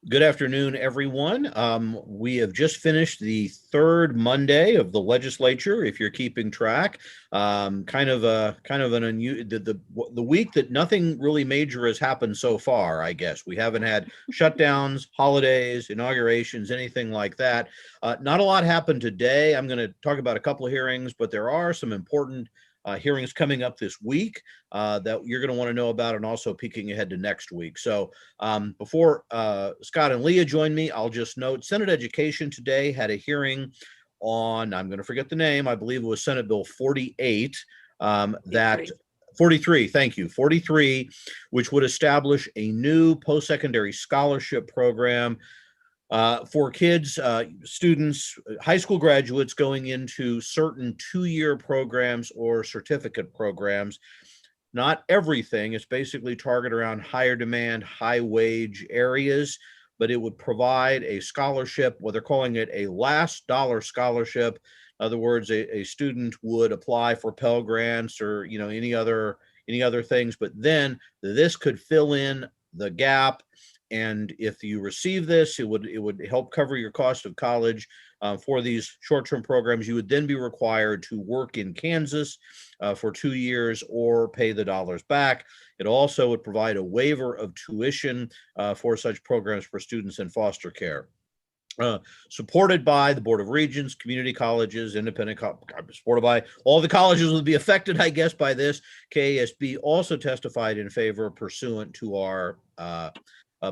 Good afternoon, everyone. We have just finished the third Monday of the legislature. If you're keeping track, kind of an unusual the week that nothing really major has happened so far. I guess we haven't had shutdowns, holidays, inaugurations, anything like that. Not a lot happened today. I'm going to talk about a couple of hearings, but there are some important hearings coming up this week that you're going to want to know about, and also peeking ahead to next week. So before Scott and Leah join me, I'll just note Senate Education today had a hearing on, I'm going to forget the name, I believe it was Senate Bill 48, that 43, thank you, 43, which would establish a new post-secondary scholarship program for kids, students, high school graduates going into certain two-year programs or certificate programs. Not everything. It's basically targeted around higher demand, high wage areas, but it would provide a scholarship, what they're calling it a last dollar scholarship. In other words, a student would apply for Pell Grants or any other things, but then this could fill in the gap. And if you receive this, it would help cover your cost of college for these short-term programs. You would then be required to work in Kansas for 2 years or pay the dollars back. It also would provide a waiver of tuition for such programs for students in foster care. Supported by the Board of Regents, community colleges, independent, supported by all the colleges would be affected, I guess, by this. KASB also testified in favor pursuant to our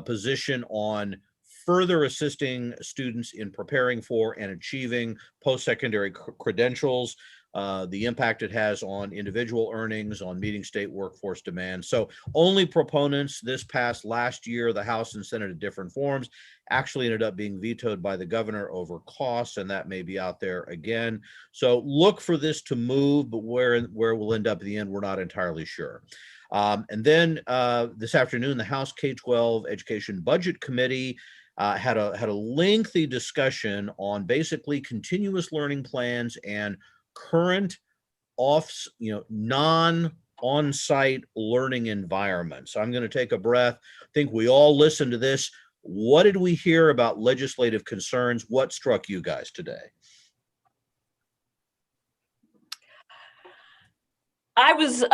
position on further assisting students in preparing for and achieving post-secondary credentials, the impact it has on individual earnings, on meeting state workforce demands. So only proponents. This passed last year, the House and Senate at different forms, actually ended up being vetoed by the governor over costs, and that may be out there again. So look for this to move, but where we'll end up at the end, we're not entirely sure. And then this afternoon, the House K-12 Education Budget Committee had a lengthy discussion on basically continuous learning plans and current non-on-site learning environments. So I'm going to take a breath. I think we all listened to this. What did we hear about legislative concerns? What struck you guys today? I was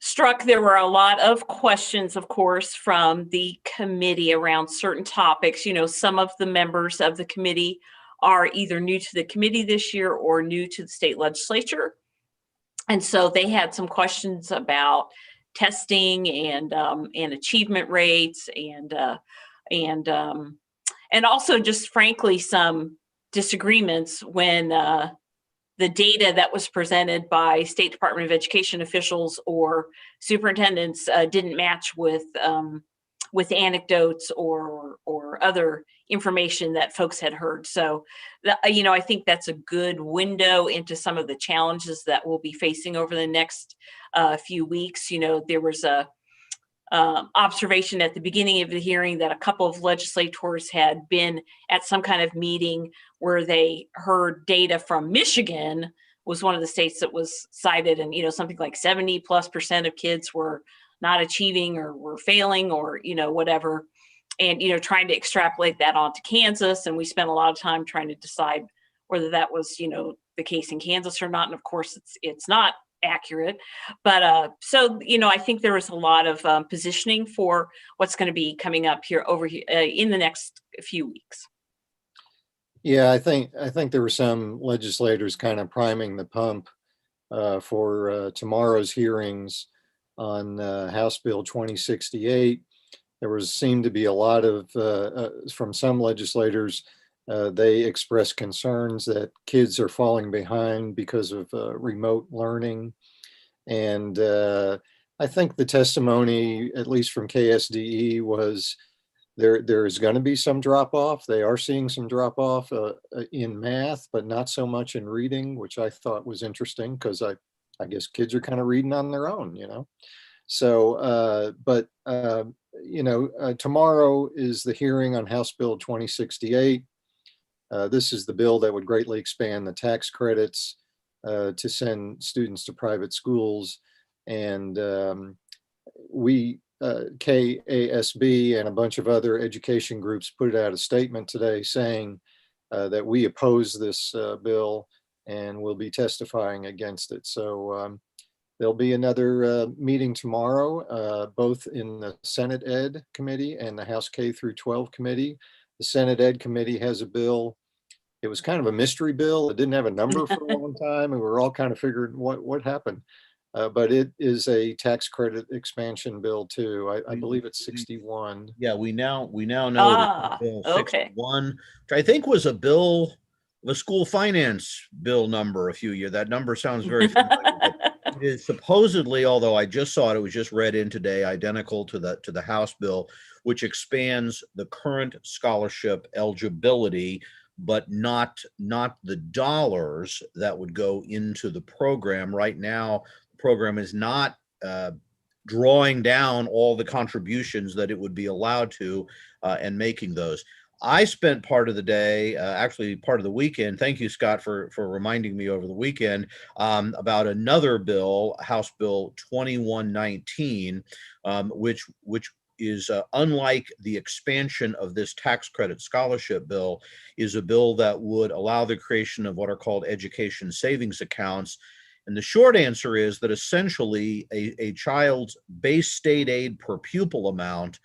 struck. There were a lot of questions, of course, from the committee around certain topics. Some of the members of the committee are either new to the committee this year or new to the state legislature. And so they had some questions about testing and achievement rates and also just frankly some disagreements when the data that was presented by State Department of Education officials or superintendents didn't match with anecdotes or other information that folks had heard. So, I think that's a good window into some of the challenges that we'll be facing over the next few weeks. There was a observation at the beginning of the hearing that a couple of legislators had been at some kind of meeting where they heard data from Michigan was one of the states that was cited, and something like 70+% of kids were not achieving or were failing or whatever, and trying to extrapolate that onto Kansas. And we spent a lot of time trying to decide whether that was the case in Kansas or not. And of course it's not accurate, but so I think there was a lot of positioning for what's going to be coming up here in the next few weeks. Yeah, I think there were some legislators kind of priming the pump for tomorrow's hearings on House Bill 2068. There seemed to be a lot of from some legislators. They expressed concerns that kids are falling behind because of remote learning. And I think the testimony, at least from KSDE, was there's going to be some drop off. They are seeing some drop off in math, but not so much in reading, which I thought was interesting because I guess kids are kind of reading on their own, So, tomorrow is the hearing on House Bill 2068. This is the bill that would greatly expand the tax credits to send students to private schools. And we KASB and a bunch of other education groups put out a statement today saying that we oppose this bill and will be testifying against it. So there'll be another meeting tomorrow, both in the Senate Ed Committee and the House K through 12 Committee. The Senate Ed Committee has a bill. It was kind of a mystery bill. It didn't have a number for a long time, and we were all kind of figuring what happened. But it is a tax credit expansion bill too. I believe it's 61. Yeah, we now know Ah, that Bill okay. 61, which I think was a school finance bill number a few years. That number sounds very familiar, but it is supposedly, although I just saw it, it was just read in today, identical to the House bill, which expands the current scholarship eligibility, but not the dollars that would go into the program. Right now, the program is not drawing down all the contributions that it would be allowed to and making those. I spent part of the day, actually part of the weekend. Thank you, Scott, for reminding me over the weekend about another bill, House Bill 2119, which is unlike the expansion of this tax credit scholarship bill, is a bill that would allow the creation of what are called education savings accounts. And the short answer is that essentially a child's base state aid per pupil amount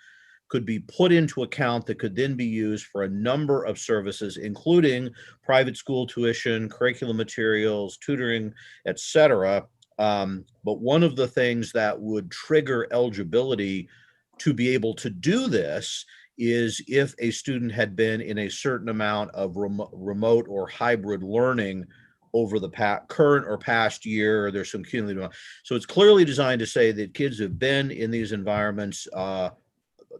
could be put into account that could then be used for a number of services, including private school tuition, curriculum materials, tutoring, etc. But one of the things that would trigger eligibility to be able to do this is if a student had been in a certain amount of remote or hybrid learning over the current or past year, or there's some cumulative. So it's clearly designed to say that kids who've been in these environments,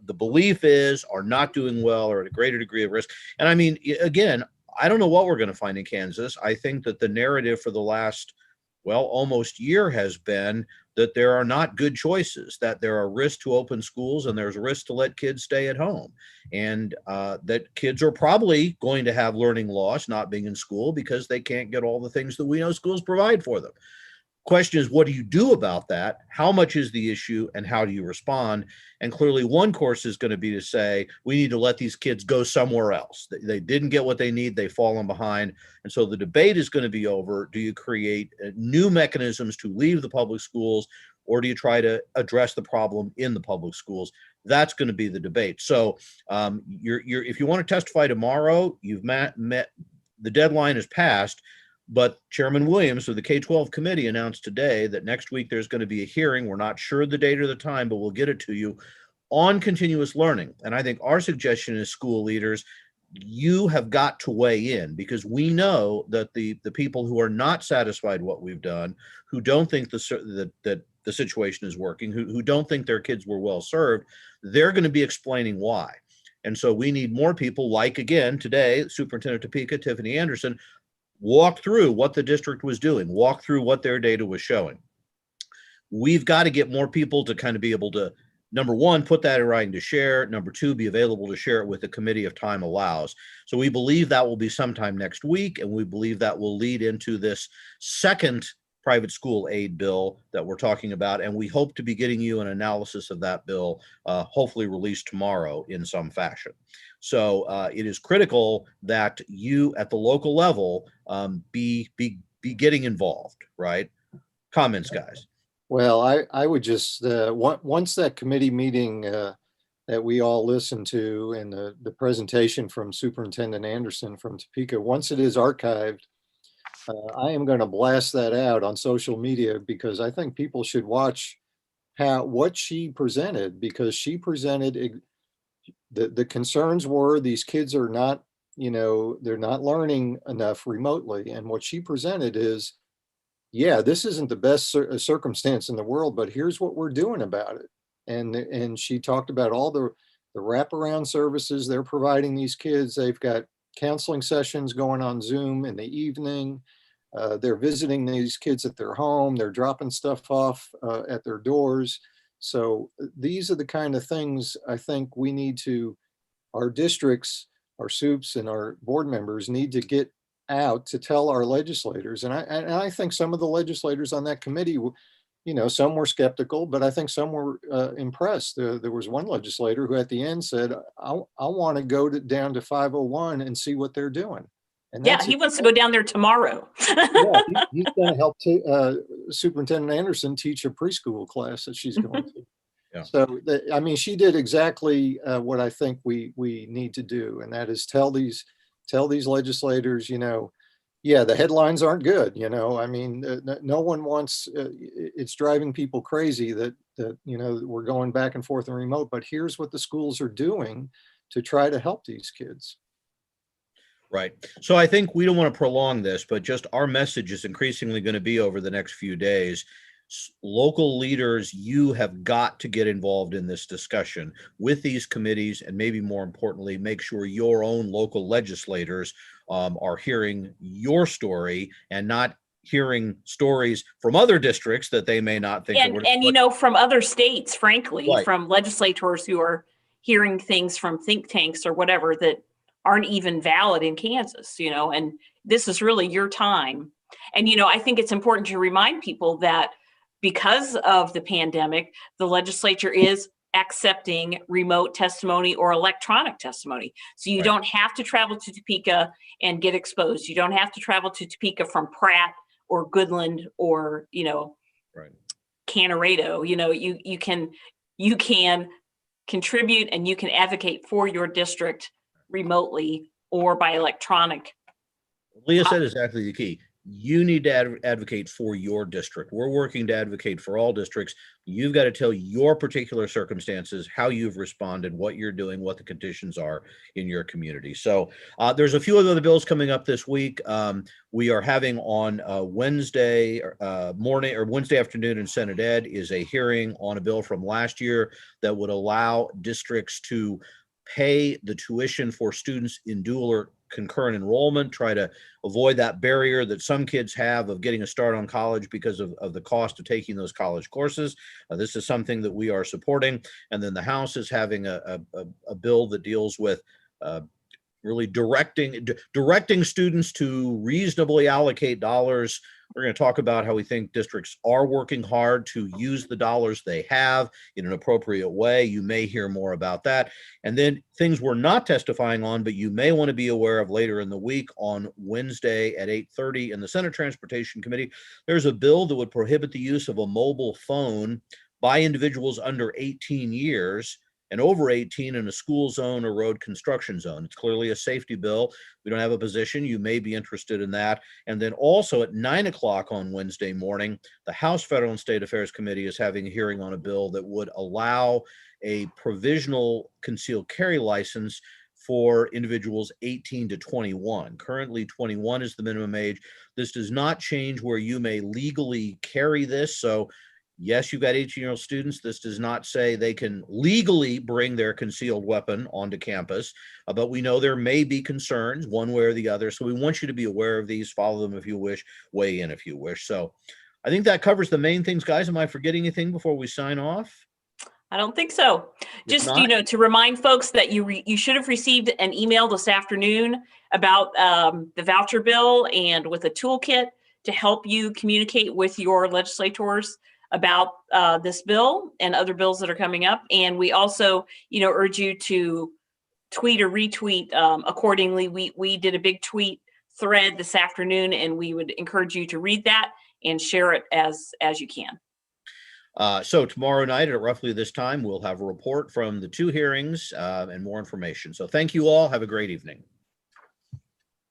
the belief is, are not doing well or at a greater degree of risk. And I mean, again, I don't know what we're going to find in Kansas. I think that the narrative for the last, well, almost year has been that there are not good choices, that there are risks to open schools and there's risk to let kids stay at home, and that kids are probably going to have learning loss not being in school because they can't get all the things that we know schools provide for them. Question is, what do you do about that? How much is the issue and how do you respond? And clearly one course is going to be to say, we need to let these kids go somewhere else. They didn't get what they need. They've fallen behind. And so the debate is going to be over, do you create new mechanisms to leave the public schools, or do you try to address the problem in the public schools? That's going to be the debate. So if you want to testify tomorrow, you've met the deadline is passed. But Chairman Williams of the K-12 committee announced today that next week there's going to be a hearing. We're not sure the date or the time, but we'll get it to you, on continuous learning. And I think our suggestion is, school leaders, you have got to weigh in, because we know that the people who are not satisfied what we've done, who don't think that the situation is working, who don't think their kids were well served, they're going to be explaining why. And so we need more people like, again, today, Superintendent Topeka, Tiffany Anderson, walk through what the district was doing, walk through what their data was showing. We've got to get more people to kind of be able to, number one, put that in writing to share. Number two, be available to share it with the committee if time allows. So we believe that will be sometime next week, and we believe that will lead into this second private school aid bill that we're talking about. And we hope to be getting you an analysis of that bill, hopefully released tomorrow in some fashion. So it is critical that you at the local level be getting involved, right? Comments, guys? Well, I would just, once that committee meeting that we all listened to, and the presentation from Superintendent Anderson from Topeka, once it is archived, I am going to blast that out on social media, because I think people should watch what she presented, because she presented the concerns were these kids are not, they're not learning enough remotely. And what she presented is, yeah, this isn't the best circumstance in the world, but here's what we're doing about it. And she talked about all the wraparound services they're providing these kids. They've got counseling sessions going on Zoom in the evening. They're visiting these kids at their home. They're dropping stuff off at their doors. So these are the kind of things I think we need to, our districts, our SUPs, and our board members need to get out to tell our legislators. And I think some of the legislators on that committee some were skeptical, but I think some were impressed. There was one legislator who at the end said, I want to go down to 501 and see what they're doing. And Yeah, he wants to go down there tomorrow. Yeah, he's going to help Superintendent Anderson teach a preschool class that she's going to. Yeah. So, I mean, she did exactly what I think we need to do, and that is tell these legislators, yeah, the headlines aren't good. I mean, no one wants. It's driving people crazy that we're going back and forth and remote. But here's what the schools are doing to try to help these kids. Right. So I think we don't want to prolong this, but just our message is increasingly going to be over the next few days. Local leaders, you have got to get involved in this discussion with these committees, and maybe more importantly, make sure your own local legislators are hearing your story and not hearing stories from other districts that they may not think. And from other states, frankly, right. From legislators who are hearing things from think tanks or whatever that aren't even valid in Kansas, and this is really your time. And, I think it's important to remind people that because of the pandemic, the legislature is accepting remote testimony or electronic testimony. So you don't have to travel to Topeka and get exposed. You don't have to travel to Topeka from Pratt or Goodland or, Canarado. You can contribute and you can advocate for your district remotely or by electronic. Leah said exactly the key. You need to advocate for your district. We're working to advocate for all districts. You've got to tell your particular circumstances, how you've responded, what you're doing, what the conditions are in your community. So there's a few other bills coming up this week. We are having on Wednesday morning or Wednesday afternoon in Senate Ed is a hearing on a bill from last year that would allow districts to pay the tuition for students in dual or concurrent enrollment, try to avoid that barrier that some kids have of getting a start on college because of the cost of taking those college courses. This is something that we are supporting. And then the House is having a bill that deals with really directing students to reasonably allocate dollars. We're going to talk about how we think districts are working hard to use the dollars they have in an appropriate way. You may hear more about that. And then things we're not testifying on, but you may want to be aware of later in the week on Wednesday at 8:30 in the Senate Transportation Committee. There's a bill that would prohibit the use of a mobile phone by individuals under 18 years and over 18 in a school zone or road construction zone. It's clearly a safety bill. We don't have a position. You may be interested in that. And then also at 9 o'clock on Wednesday morning, the House Federal and State Affairs Committee is having a hearing on a bill that would allow a provisional concealed carry license for individuals 18 to 21. Currently, 21 is the minimum age. This does not change where you may legally carry this. So yes, you've got 18-year-old students. This does not say they can legally bring their concealed weapon onto campus, but we know there may be concerns one way or the other. So we want you to be aware of these, follow them if you wish, weigh in if you wish. So I think that covers the main things, guys. Am I forgetting anything before we sign off? I don't think so. Just, to remind folks that you should have received an email this afternoon about the voucher bill and with a toolkit to help you communicate with your legislators about this bill and other bills that are coming up. And we also, urge you to tweet or retweet accordingly. We did a big tweet thread this afternoon, and we would encourage you to read that and share it as you can. So tomorrow night at roughly this time, we'll have a report from the two hearings and more information. So thank you all. Have a great evening.